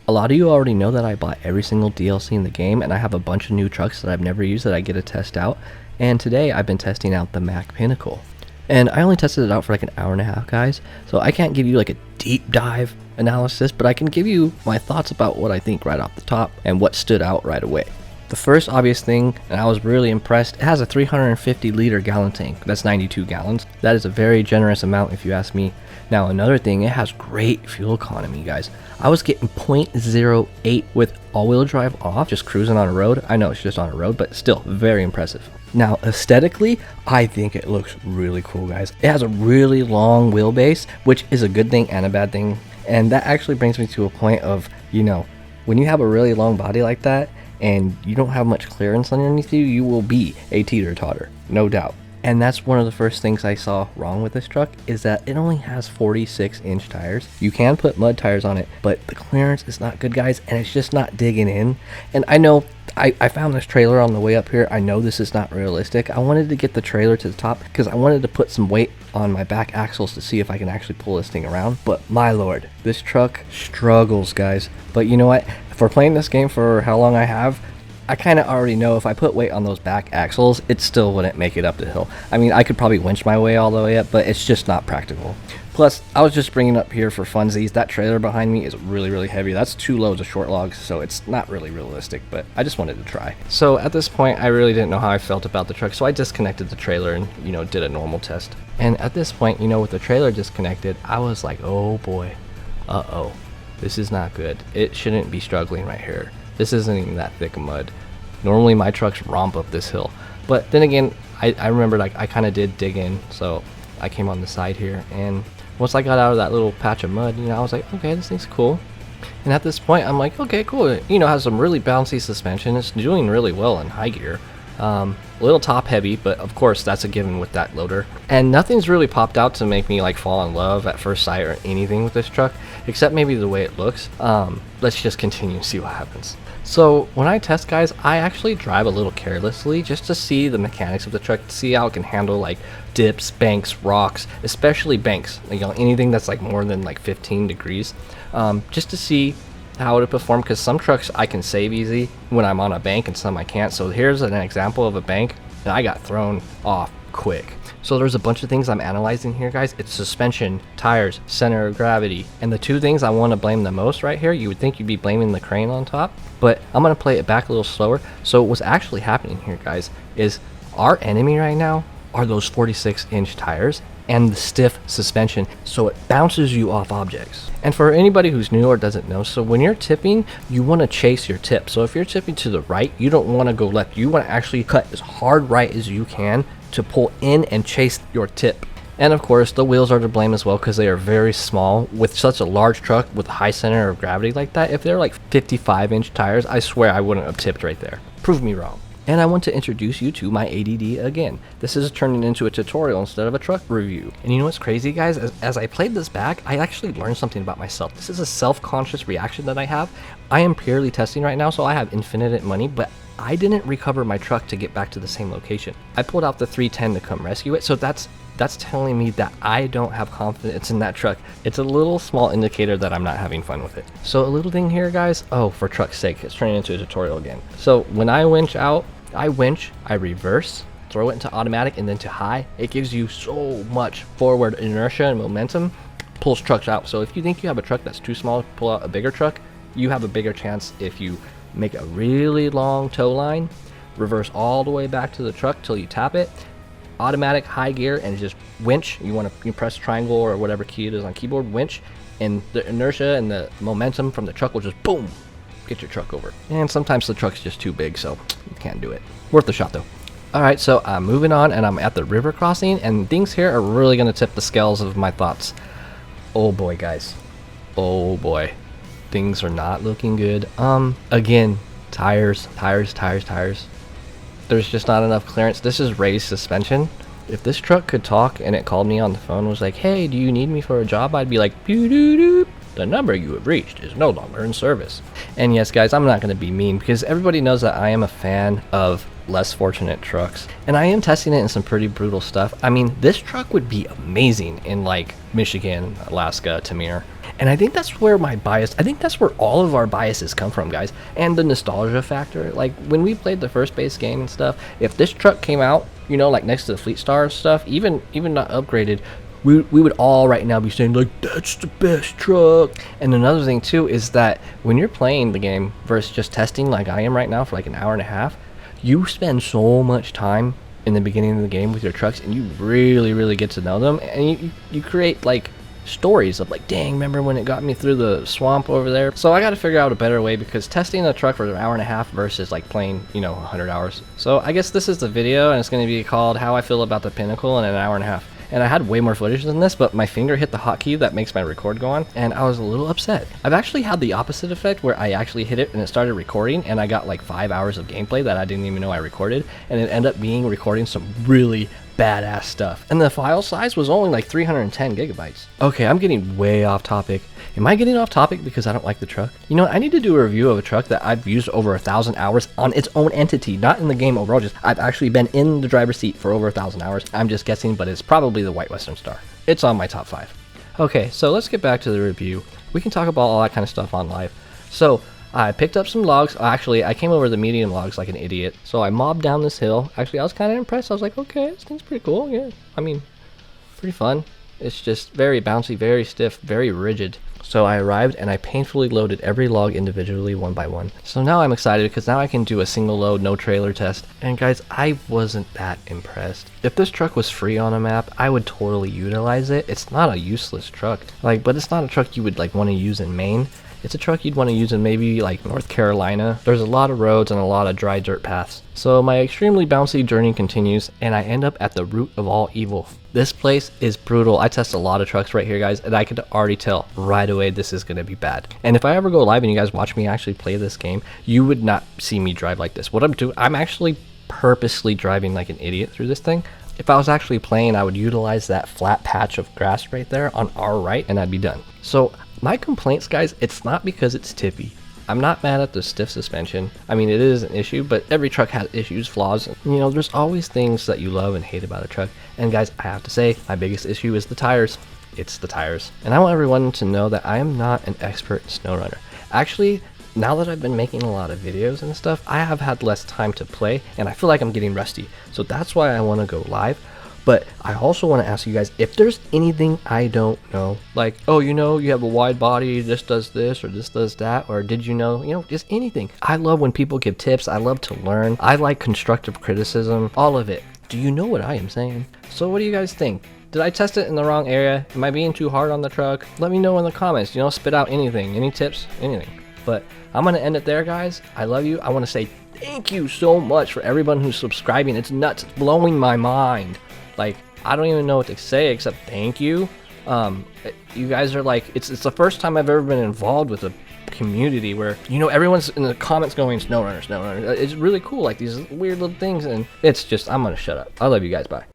A lot of you already know that I bought every single DLC in the game, and I have a bunch of new trucks that I've never used that I get to test out. And today I've been testing out the Mack Pinnacle. And I only tested it out for like an hour and a half, guys, so I can't give you like a deep dive analysis, but I can give you my thoughts about what I think right off the top and what stood out right away. The first obvious thing, and I was really impressed, it has a 350 liter gallon tank. That's 92 gallons. That is a very generous amount if you ask me. Now another thing, it has great fuel economy, guys. I was getting 0.08 with all-wheel drive off, just cruising on a road. I know it's just on a road, but still very impressive. Now aesthetically, I think it looks really cool, guys. It has a really long wheelbase, which is a good thing and a bad thing. And that actually brings me to a point of, when you have a really long body like that and you don't have much clearance underneath you, you will be a teeter-totter, no doubt. And that's one of the first things I saw wrong with this truck, is that it only has 46-inch tires. You can put mud tires on it, but the clearance is not good, guys, and it's just not digging in. And I know I found this trailer on the way up here. I know this is not realistic. I wanted to get the trailer to the top because I wanted to put some weight on my back axles to see if I can actually pull this thing around. But my lord, this truck struggles, guys. But you know what? For playing this game for how long I have, I kind of already know if I put weight on those back axles, it still wouldn't make it up the hill. I mean, I could probably winch my way all the way up, but it's just not practical. Plus, I was just bringing up here for funsies. That trailer behind me is really, really heavy. That's 2 loads of short logs, so it's not really realistic, but I just wanted to try. So at this point, I really didn't know how I felt about the truck, so I disconnected the trailer and, did a normal test. And at this point, with the trailer disconnected, I was like, oh boy, uh-oh, this is not good. It shouldn't be struggling right here. This isn't even that thick of mud. Normally my trucks romp up this hill. But then again, I remembered I kind of did dig in, so I came on the side here. And once I got out of that little patch of mud, I was like, okay, this thing's cool. And at this point, I'm like, okay, cool. It, has some really bouncy suspension. It's doing really well in high gear. A little top heavy, but of course that's a given with that loader. And nothing's really popped out to make me fall in love at first sight or anything with this truck, except maybe the way it looks. Let's just continue and see what happens. So when I test, guys, I actually drive a little carelessly just to see the mechanics of the truck, to see how it can handle dips, banks, rocks, especially banks, anything that's more than 15 degrees, just to see how to perform, because some trucks I can save easy when I'm on a bank and some I can't. So here's an example of a bank and I got thrown off quick. So there's a bunch of things I'm analyzing here, guys. It's suspension, tires, center of gravity, and the 2 things I want to blame the most right here, you would think you'd be blaming the crane on top, but I'm going to play it back a little slower. So what's actually happening here, guys, is our enemy right now are those 46-inch tires and the stiff suspension, so it bounces you off objects. And for anybody who's new or doesn't know, so when you're tipping, you want to chase your tip. So if you're tipping to the right, you don't want to go left. You want to actually cut as hard right as you can to pull in and chase your tip. And of course, the wheels are to blame as well, because they are very small. With such a large truck with a high center of gravity like that, if they're 55-inch tires, I swear I wouldn't have tipped right there. Prove me wrong. And I want to introduce you to my ADD again. This is turning into a tutorial instead of a truck review. And you know what's crazy, guys? As I played this back, I actually learned something about myself. This is a self-conscious reaction that I have. I am purely testing right now, so I have infinite money, but I didn't recover my truck to get back to the same location. I pulled out the 310 to come rescue it, so that's telling me that I don't have confidence in that truck. It's a little small indicator that I'm not having fun with it. So a little thing here, guys. Oh, for truck's sake, it's turning into a tutorial again. So when I winch out, I reverse, throw it into automatic and then to high. It gives you so much forward inertia and momentum, pulls trucks out. So if you think you have a truck that's too small to pull out a bigger truck, you have a bigger chance if you make a really long tow line, reverse all the way back to the truck till you tap it, automatic high gear, and just winch. You press triangle or whatever key it is on keyboard, winch, and the inertia and the momentum from the truck will just boom, get your truck over. And sometimes the truck's just too big, so you can't do it. Worth the shot though. Alright, so I'm moving on and I'm at the river crossing, and things here are really going to tip the scales of my thoughts. Oh boy, guys. Oh boy. Things are not looking good. Again, tires. There's just not enough clearance. This is raised suspension. If this truck could talk and it called me on the phone and was like, hey, do you need me for a job? I'd be like, doo-doo-doo. The number you have reached is no longer in service. And yes, guys, I'm not going to be mean because everybody knows that I am a fan of less fortunate trucks. And I am testing it in some pretty brutal stuff. I mean, this truck would be amazing in like Michigan, Alaska, Tamir. And I think that's where I think that's where all of our biases come from, guys. And the nostalgia factor. Like, when we played the first base game and stuff, if this truck came out, you know, like next to the Fleet Star stuff, even not upgraded, we would all right now be saying, like, that's the best truck. And another thing too is that when you're playing the game versus just testing like I am right now for like an hour and a half, you spend so much time in the beginning of the game with your trucks, and you really get to know them, and you create like stories of like, dang, remember when it got me through the swamp over there? So I got to figure out a better way, because testing a truck for an hour and a half versus like playing, you know, 100 hours. So I guess this is the video, and it's going to be called How I Feel About the Pinnacle in an Hour and a Half. And I had way more footage than this, but my finger hit the hotkey that makes my record go on, and I was a little upset. I've actually had the opposite effect, where I actually hit it and it started recording, and I got like 5 hours of gameplay that I didn't even know I recorded, and it ended up being recording some really badass stuff. And the file size was only like 310 gigabytes. Okay, I'm getting way off topic. Am I getting off topic because I don't like the truck? You know, I need to do a review of a truck that I've used over 1,000 hours on its own entity, not in the game overall. Just I've actually been in the driver's seat for over 1,000 hours. I'm just guessing, but it's probably the White Western Star. It's on my top 5. Okay, so let's get back to the review. We can talk about all that kind of stuff on live. So I picked up some logs. Actually, I came over the medium logs like an idiot. So I mobbed down this hill. Actually, I was kind of impressed. I was like, okay, this thing's pretty cool. Yeah, I mean, pretty fun. It's just very bouncy, very stiff, very rigid. So I arrived and I painfully loaded every log individually, one by one. So now I'm excited, because now I can do a single load, no trailer test. And guys, I wasn't that impressed. If this truck was free on a map, I would totally utilize it. It's not a useless truck, but it's not a truck you would like want to use in Maine. It's a truck you'd want to use in maybe like North Carolina. There's a lot of roads and a lot of dry dirt paths. So my extremely bouncy journey continues, and I end up at the root of all evil. This place is brutal. I test a lot of trucks right here, guys, and I could already tell right away this is going to be bad. And if I ever go live and you guys watch me actually play this game, you would not see me drive like this. What I'm doing, I'm actually purposely driving like an idiot through this thing. If I was actually playing, I would utilize that flat patch of grass right there on our right, and I'd be done. So my complaints, guys, it's not because it's tippy. I'm not mad at the stiff suspension. I mean, it is an issue, but every truck has issues, flaws. You know, there's always things that you love and hate about a truck. And guys, I have to say, my biggest issue is the tires. It's the tires. And I want everyone to know that I am not an expert in SnowRunner. Actually, now that I've been making a lot of videos and stuff, I have had less time to play, and I feel like I'm getting rusty. So that's why I want to go live. But I also want to ask you guys, if there's anything I don't know, like, oh, you know, you have a wide body, this does this, or this does that, or did you know, just anything. I love when people give tips. I love to learn. I like constructive criticism, all of it. Do you know what I am saying? So what do you guys think? Did I test it in the wrong area? Am I being too hard on the truck? Let me know in the comments, spit out anything, any tips, anything. But I'm going to end it there, guys. I love you. I want to say thank you so much for everyone who's subscribing. It's nuts. It's blowing my mind. Like, I don't even know what to say except thank you. You guys are like, it's the first time I've ever been involved with a community where, everyone's in the comments going, SnowRunner, SnowRunner. It's really cool, like these weird little things, and it's just, I'm gonna shut up. I love you guys. Bye.